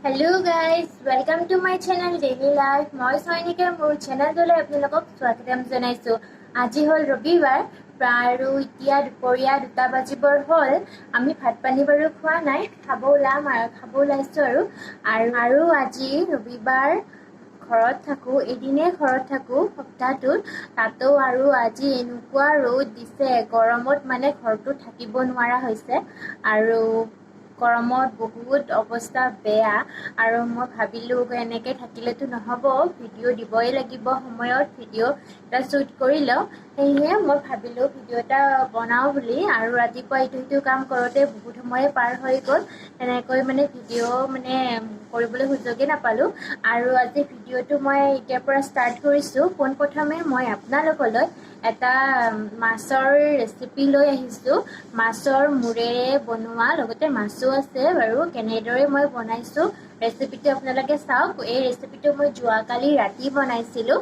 Hello guys, welcome to my channel Daily Life. মই সৈনিকে মোৰ চেনেললৈ আপোনালোকক স্বাগতম জনাইছো। আজি হল ৰবিবাৰ আৰু এতিয়া দুপৰীয়া 2টা বাজিবৰ হল। আমি ভাত পানী বাৰু খোৱা নাই, খাব ওলাইছো আৰু আজি ৰবিবাৰ ঘৰত থাকো, এদিনে ঘৰত থাকো সপ্তাহটোত। তাতো আৰু আজি এনেকুৱা ৰ'দ দিছে, গৰমত মানে ঘৰটো থাকিব নোৱাৰা হৈছে আৰু গৰমত বহুত অৱস্থা বেয়া। আৰু মই ভাবিলো এনেকৈ থাকিলেতো নহ'ব, ভিডিঅ' দিবই লাগিব, সময়ত ভিডিঅ' এটা শ্বুট কৰি লওঁ। সেয়েহে মই ভাবিলোঁ ভিডিঅ' এটা বনাওঁ বুলি। আৰু ৰাতিপুৱা ইটো কাম কৰোঁতে বহুত সময়ে পাৰ হৈ গ'ল, এনেকৈ মানে ভিডিঅ' কৰিবলৈ সুযোগেই নাপালোঁ। আৰু আজি ভিডিঅ'টো মই এতিয়াৰ পৰা ষ্টাৰ্ট কৰিছোঁ। পোনপ্ৰথমে মই আপোনালোকলৈ এটা মাছৰ ৰেচিপি লৈ আহিছোঁ। মাছৰ মূৰেৰে বনোৱা, লগতে মাছো আছে বাৰু। কেনেদৰে মই বনাইছোঁ ৰেচিপিটো আপোনালোকে চাওক। এই ৰেচিপিটো মই যোৱাকালি ৰাতি বনাইছিলোঁ,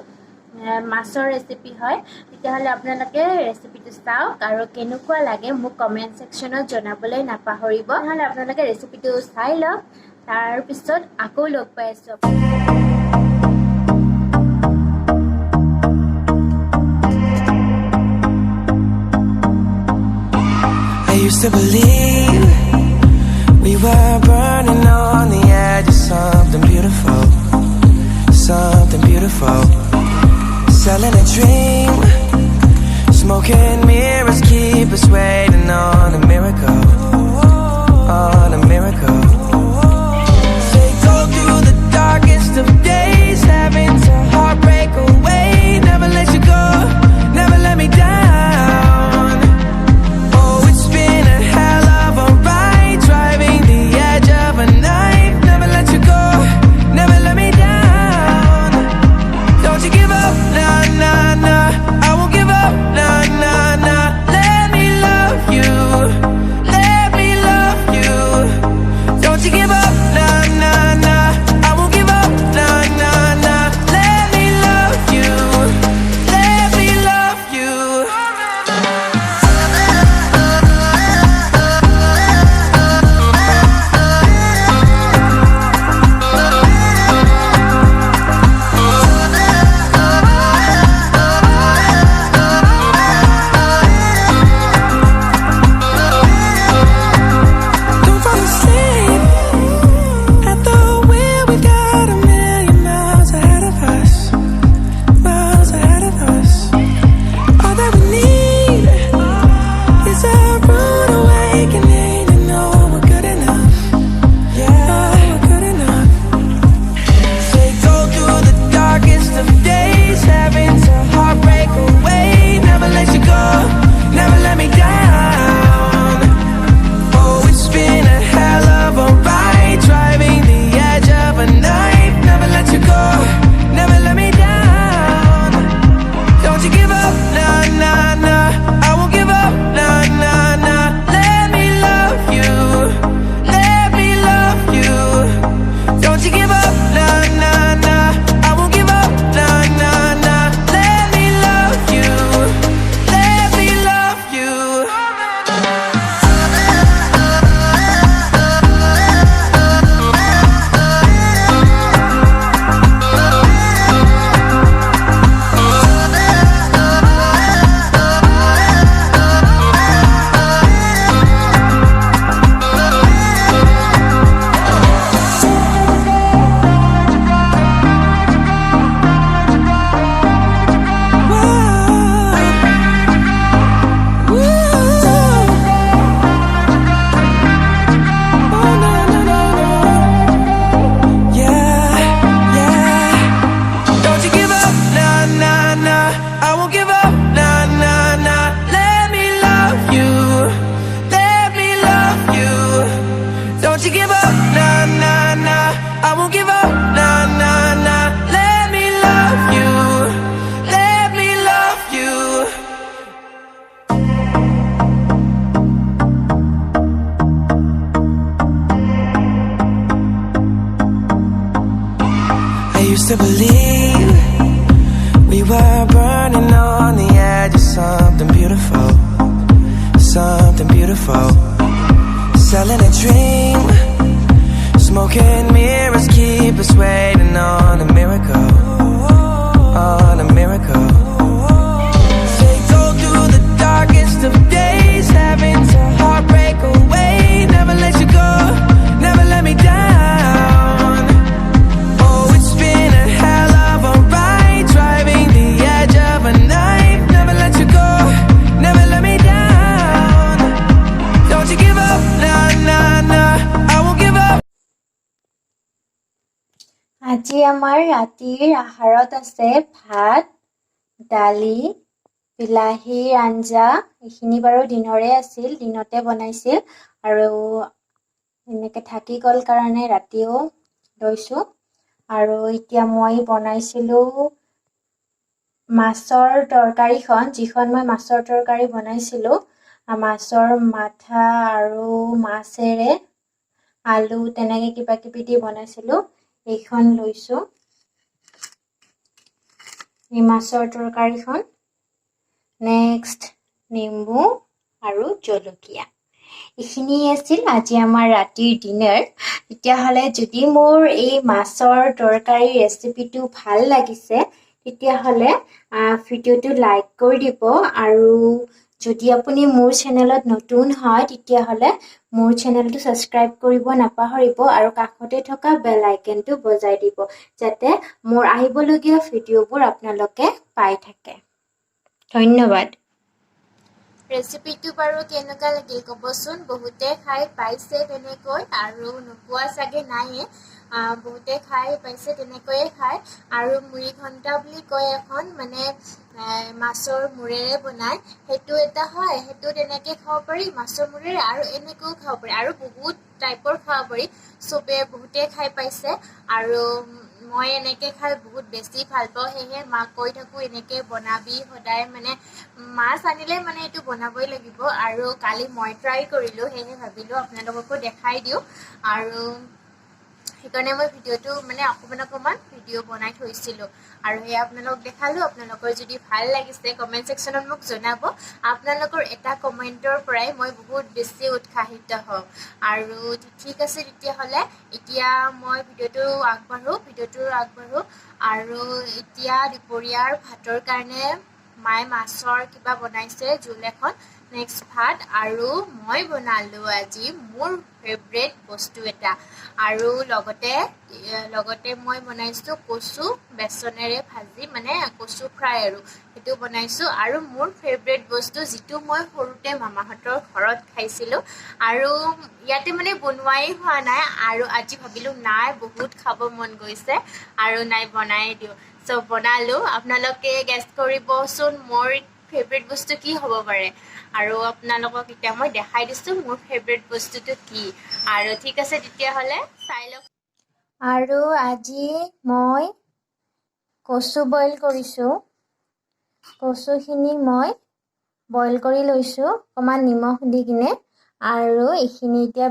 মাছৰ ৰেচিপি হয়। তেতিয়াহ'লে আপোনালোকে ৰেচিপিটো চাওক আৰু কেনেকুৱা লাগে মোক কমেণ্ট ছেকশ্যনত জনাবলৈ নাপাহৰিব। নহ'লে আপোনালোকে ৰেচিপিটো চাই লওক, তাৰপিছত আকৌ লগ পাই আছোঁ। I used to believe we were burning on the edge of something beautiful, something beautiful. Selling a dream, smoking mirrors keep us waiting on a miracle, on a miracle. Say go through the darkest of days, having to heartbreak away. Never let you go, never let me down. Oh, it's been a hell of a ride, driving the edge of a knife. Never let you go, never let me down. Don't you give up, nah, nah, nah. I won't give up, nah, nah, nah. Let me love you, let me love you. Don't you give up, nah, nah, nah. I won't give up, nah, nah, nah. Let me love you, let me love you. Don't fall asleep at the wheel. We got a million miles ahead of us, miles ahead of us. All that we need is a rude awakening to know we're good enough. Yeah, we're good enough. Say go through the darkest of days, having to heartbreak away. Never let you go, never let me down. Oh, it's been a hell of a ride, driving the edge of a knife. Never let you go, never let me down. Don't you give up, nah, nah, nah. I won't give up, nah, nah, nah. Let me love you, let me love you. Don't you give up, nah, nah, nah. I won't give up, nah, nah, nah. Let me love you, let me love you. Don't you give up, nah, nah, nah. I won't give up, nah, nah, nah. Let me love you, let me love you. Don't you give up, nah, nah, nah. I won't give up, nah, nah, nah. Let me love you, let me love you. I used to believe we were burning on the edge of something beautiful, something beautiful. Selling a dream, smoking mirrors আজি আমাৰ ৰাতিৰ আহাৰত আছে ভাত, দালি, বিলাহীৰ আঞ্জা। এইখিনি বাৰু দিনৰে আছিল, দিনতে বনাইছিল আৰু এনেকৈ থাকি গ'ল কাৰণে ৰাতিও লৈছোঁ। আৰু এতিয়া মই বনাইছিলোঁ মাছৰ তৰকাৰীখন, যিখন মই মাছৰ তৰকাৰী বনাইছিলোঁ, মাছৰ মাথা আৰু মাছেৰে আলু তেনেকৈ কিবা কিবি দি বনাইছিলোঁ, এইখন লৈছোঁ। এই মাছৰ তৰকাৰীখন, নেক্সট নেমু আৰু জলকীয়া। এইখিনিয়ে আছিল আজি আমাৰ ৰাতিৰ ডিনাৰ। তেতিয়াহ'লে যদি মোৰ এই মাছৰ তৰকাৰী ৰেচিপিটো ভাল লাগিছে তেতিয়াহ'লে ভিডিঅ'টো লাইক কৰি দিব, আৰু যদি আপুনি মোৰ চেনেলত নতুন হয় তেতিয়াহ'লে মোৰ চেনেলটো ছাবস্ক্ৰাইব কৰিব নাপাহৰিব আৰু কাষতে থকা বেল আইকনটো বজাই দিব, যাতে মোৰ আহিবলগীয়া ভিডিঅ'বোৰ আপোনালোকে পাই থাকে। ধন্যবাদ। ৰেচিপিটো বাৰু কেনেকুৱা লাগিল ক'বচোন। বহুতে খাই পাইছে তেনেকৈ, আৰু নোপোৱা চাগে নাইয়ে। বহুতে খাই পাইছে, তেনেকৈয়ে খায়। আৰু মুড়ি ঘণ্টা বুলি কয় এখন, মানে মাছৰ মূৰেৰে বনায়, সেইটো এটা হয়। সেইটো তেনেকৈ খাব পাৰি মাছৰ মূৰেৰে, আৰু এনেকৈও খাব পাৰি, আৰু বহুত টাইপৰ খাব পাৰি। চবে বহুতে খাই পাইছে, আৰু মই এনেকৈ খাই বহুত বেছি ভাল পাওঁ। সেয়েহে মাক কৈ থাকোঁ এনেকৈ বনাবি সদায়, মানে মাছ আনিলে মানে এইটো বনাবই লাগিব। আৰু কালি মই ট্ৰাই কৰিলোঁ, সেয়েহে ভাবিলোঁ আপোনালোককো দেখাই দিওঁ। আৰু সেইকাৰণে মই ভিডিঅ'টো মানে অকণমান ভিডিঅ' বনাই থৈছিলোঁ, আৰু সেয়া আপোনালোকক দেখালোঁ। আপোনালোকৰ যদি ভাল লাগিছে কমেণ্ট ছেকশ্যনত মোক জনাব। আপোনালোকৰ এটা কমেণ্টৰ পৰাই মই বহুত বেছি উৎসাহিত হওঁ। আৰু ঠিক আছে তেতিয়াহ'লে, এতিয়া মই ভিডিঅ'টো আগবাঢ়োঁ। আৰু এতিয়া দুপৰীয়াৰ ভাতৰ কাৰণে মায়ে মাছৰ কিবা বনাইছে, জোল এখন, নেক্সট ভাত, আৰু মই বনালোঁ আজি মোৰ ফেভৰেট বস্তু এটা। আৰু লগতে মই বনাইছোঁ কচু বেচনেৰে ভাজি, মানে কচু ফ্ৰাই, আৰু সেইটো বনাইছোঁ। আৰু মোৰ ফেভৰেট বস্তু, যিটো মই সৰুতে মামাহঁতৰ ঘৰত খাইছিলোঁ, আৰু ইয়াতে মানে বনোৱাই হোৱা নাই, আৰু আজি ভাবিলোঁ নাই বহুত খাব মন গৈছে, আৰু নাই বনাই দিওঁ। চ' বনালোঁ। আপোনালোকে গেছ কৰিবচোন মোৰ ফেভৰেট বস্তু কি হ'ব পাৰে, আৰু আপোনালোকক এতিয়া মই দেখাই দিছোঁ মোৰ ফেভৰেট বস্তুটো কি। আৰু ঠিক আছে তেতিয়াহ'লে চাই লওক। আৰু আজি মই কচু বইল কৰিছোঁ। কচুখিনি মই বইল কৰি লৈছোঁ অকণমান নিমখ দি কিনে, আৰু এইখিনি এতিয়া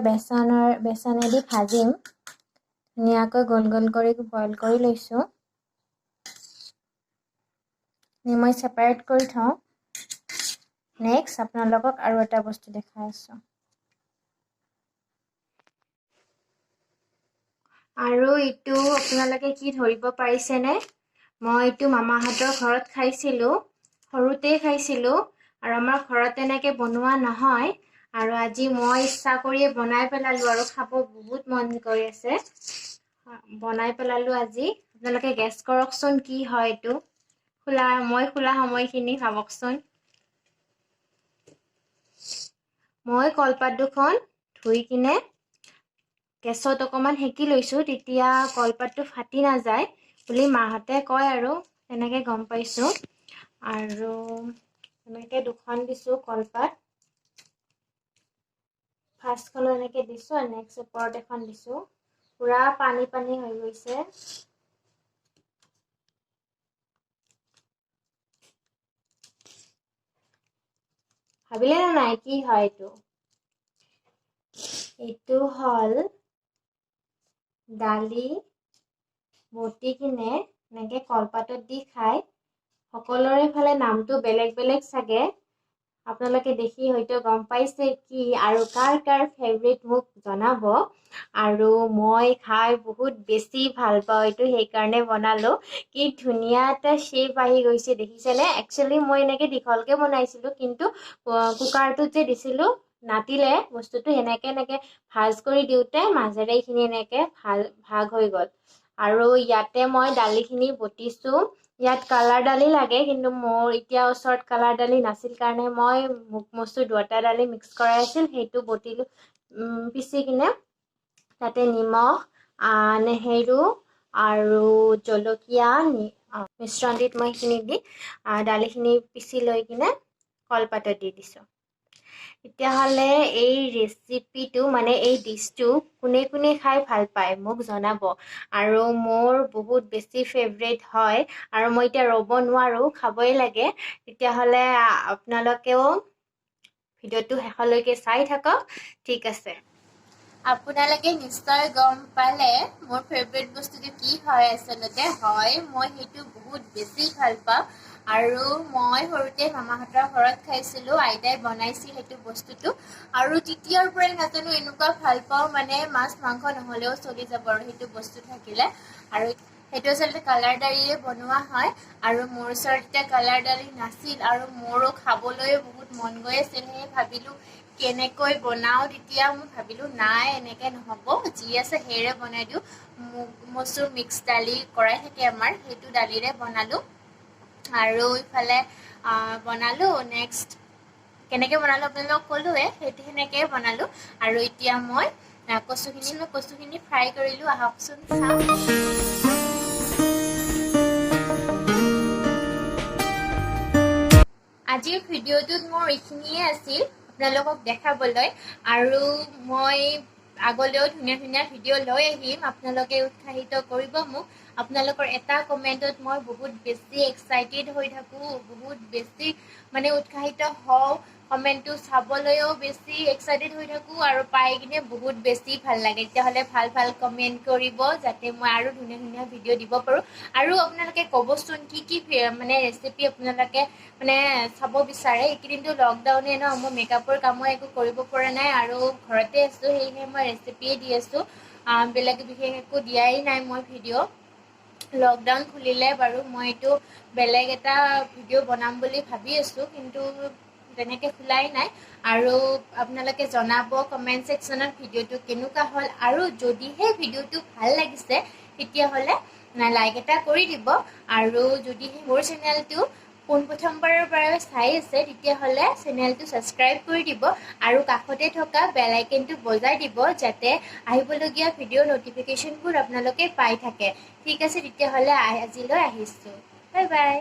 বেচনেদি ভাজিম। ধুনীয়াকৈ গোল গোল কৰি বইল কৰি লৈছোঁ। মই ছেপাৰেট কৰি থওঁ। নেক্সট আপোনালোকক আৰু এটা বস্তু দেখাই আছোঁ। আৰু এইটো আপোনালোকে কি ধৰিব পাৰিছেনে? মই এইটো মামাহঁতৰ ঘৰত খাইছিলোঁ, সৰুতেই খাইছিলোঁ, আৰু আমাৰ ঘৰত তেনেকৈ বনোৱা নহয়। আৰু আজি মই ইচ্ছা কৰিয়ে বনাই পেলালোঁ, আৰু খাব বহুত মন গৈ আছে। বনাই পেলালোঁ আজি। আপোনালোকে গেছ কৰকচোন কি হয় এইটো। মই খোলা সময়খিনি ভাবকচোন। মই কলপাত দুখন ধুই কিনে গেছত অকণমান সেকি লৈছোঁ, তেতিয়া কলপাতটো ফাটি নাযায় বুলি মাহঁতে কয়, আৰু তেনেকৈ গম পাইছোঁ। আৰু এনেকৈ দুখন দিছোঁ কলপাত। ফাৰ্ষ্টখনো এনেকৈ দিছোঁ, আৰু নেক্সট ওপৰত এখন দিছোঁ। পুৰা পানী পানী হৈ গৈছে। ভাবিলে নে নাই কি হয় এইটো? এইটো হ'ল দালি বটি কিনে এনেকৈ কলপাতত দি খাই। সকলোৰে ফালে নামটো বেলেগ বেলেগ চাগে, আপোনালোকে দেখি হয়তো গম পাইছে কি, আৰু কাৰ কাৰ ফেভৰেট মোক জনাব। আৰু মই খাই বহুত বেছি ভাল পাওঁ এইটো, সেইকাৰণে বনালোঁ। কি ধুনীয়া এটা শ্বেপ আহি গৈছে দেখিছেনে? একচুৱেলি মই এনেকৈ দীঘলকৈ বনাইছিলোঁ, কিন্তু কুকাৰটোত যে দিছিলোঁ নাতিলে বস্তুটো, এনেকৈ ভাজ কৰি দিওঁতে মাজেৰে এইখিনি এনেকৈ ভাগ হৈ গ'ল। আৰু ইয়াতে মই দালিখিনি বটিছোঁ। ইয়াত কালাৰ দালি লাগে, কিন্তু মোৰ এতিয়া ওচৰত কালাৰ দালি নাছিল কাৰণে মই মুগ মচুৰ দুয়োটা দালি মিক্স কৰাই আছিল, সেইটো বটিলোঁ। পিচি কিনে তাতে নিমখ, নেহেৰু আৰু জলকীয়া মিশ্ৰণটিত মই সেইখিনি দি দালিখিনি পিচি লৈ কিনে কলপাতত দি দিছোঁ। তেতিয়াহ'লে এই ৰেচিপিটো মানে এই ডিছটো কোনে কোনে খাই ভাল পায় মোক জনাব। আৰু মোৰ বহুত বেছি ফেভৰেট হয় আৰু মই এতিয়া ৰ'ব নোৱাৰোঁ, খাবই লাগে। তেতিয়াহ'লে আপোনালোকেও ভিডিঅ'টো শেষলৈকে চাই থাকক। ঠিক আছে, আপোনালোকে নিশ্চয় গম পালে মোৰ ফেভৰেট বস্তুটো কি হয়। আচলতে হয় মই সেইটো বহুত বেছি ভাল পাওঁ আৰু মই সৰুতে মামাহঁতৰ ঘৰত খাইছিলোঁ, আইতাই বনাইছিল সেইটো বস্তুটো আৰু তেতিয়াৰ পৰাই নাজানো এনেকুৱা ভাল পাওঁ, মানে মাছ মাংস নহ'লেও চলি যাব আৰু সেইটো বস্তু থাকিলে। আৰু সেইটো আচলতে কালাৰ দালিৰে বনোৱা হয় আৰু মোৰ ওচৰত এতিয়া কালাৰ দালি নাছিল আৰু মোৰো খাবলৈ বহুত মন গৈ আছিল। সেয়ে ভাবিলোঁ কেনেকৈ বনাওঁ, তেতিয়া মই ভাবিলোঁ নাই এনেকৈ নহ'ব, যি আছে সেয়েৰে বনাই দিওঁ। মচুৰ মিক্স দালি কৰাই থাকে আমাৰ, সেইটো দালিৰে বনালোঁ আৰু ইফালে বনালোঁ। নেক্সট কেনেকৈ বনালোঁ আপোনালোকক ক'লোৱে, সেনেকৈয়ে বনালোঁ। আৰু এতিয়া মই কচুখিনি ফ্ৰাই কৰিলোঁ, আহকচোন চাওঁ। আজিৰ ভিডিঅ'টোত মোৰ এইখিনিয়ে আছিল আপোনালোকক দেখাবলৈ আৰু মই আগলৈও ধুনীয়া ধুনীয়া ভিডিঅ' লৈ আহিম। আপোনালোকে উৎসাহিত কৰিব মোক। আপোনালোকৰ এটা কমেণ্টত মই বহুত বেছি এক্সাইটেড হৈ থাকোঁ, বহুত বেছি মানে উৎসাহিত হওঁ। কমেণ্টটো চাবলৈও বেছি এক্সাইটেড হৈ থাকোঁ আৰু পাই কিনে বহুত বেছি ভাল লাগে। তেতিয়াহ'লে ভাল ভাল কমেণ্ট কৰিব যাতে মই আৰু ধুনীয়া ধুনীয়া ভিডিঅ' দিব পাৰোঁ। আৰু আপোনালোকে ক'বচোন কি কি মানে ৰেচিপি আপোনালোকে মানে চাব বিচাৰে। এইকেইদিনটো লকডাউনে ন, মই মেকআপৰ কামো একো কৰিব পৰা নাই আৰু ঘৰতে আছোঁ, সেয়েহে মই ৰেচিপিয়ে দি আছোঁ। বেলেগ বিশেষ একো দিয়াই নাই মই ভিডিঅ'। লকডাউন খুলিলে বাৰু মই এইটো বেলেগ এটা ভিডিঅ' বনাম বুলি ভাবি আছোঁ, কিন্তু তেনেকৈ খোলাই নাই। আৰু আপোনালোকে জনাব কমেণ্ট ছেকশ্যনত ভিডিঅ'টো কেনেকুৱা হ'ল আৰু যদিহে ভিডিঅ'টো ভাল লাগিছে তেতিয়াহ'লে লাইক এটা কৰি দিব। আৰু যদিহে মোৰ চেনেলটো পোনপ্ৰথমবাৰৰ পৰা চাই আছে তেতিয়াহ'লে চেনেলটো ছাবস্ক্ৰাইব কৰি দিব আৰু কাষতে থকা বেল আইকনটো বজাই দিব যাতে আহিবলগীয়া ভিডিঅ'ৰ নটিফিকেশ্যনবোৰ আপোনালোকে পাই থাকে। ঠিক আছে, তেতিয়াহ'লে আজিলৈ আহিছোঁ। Bye bye.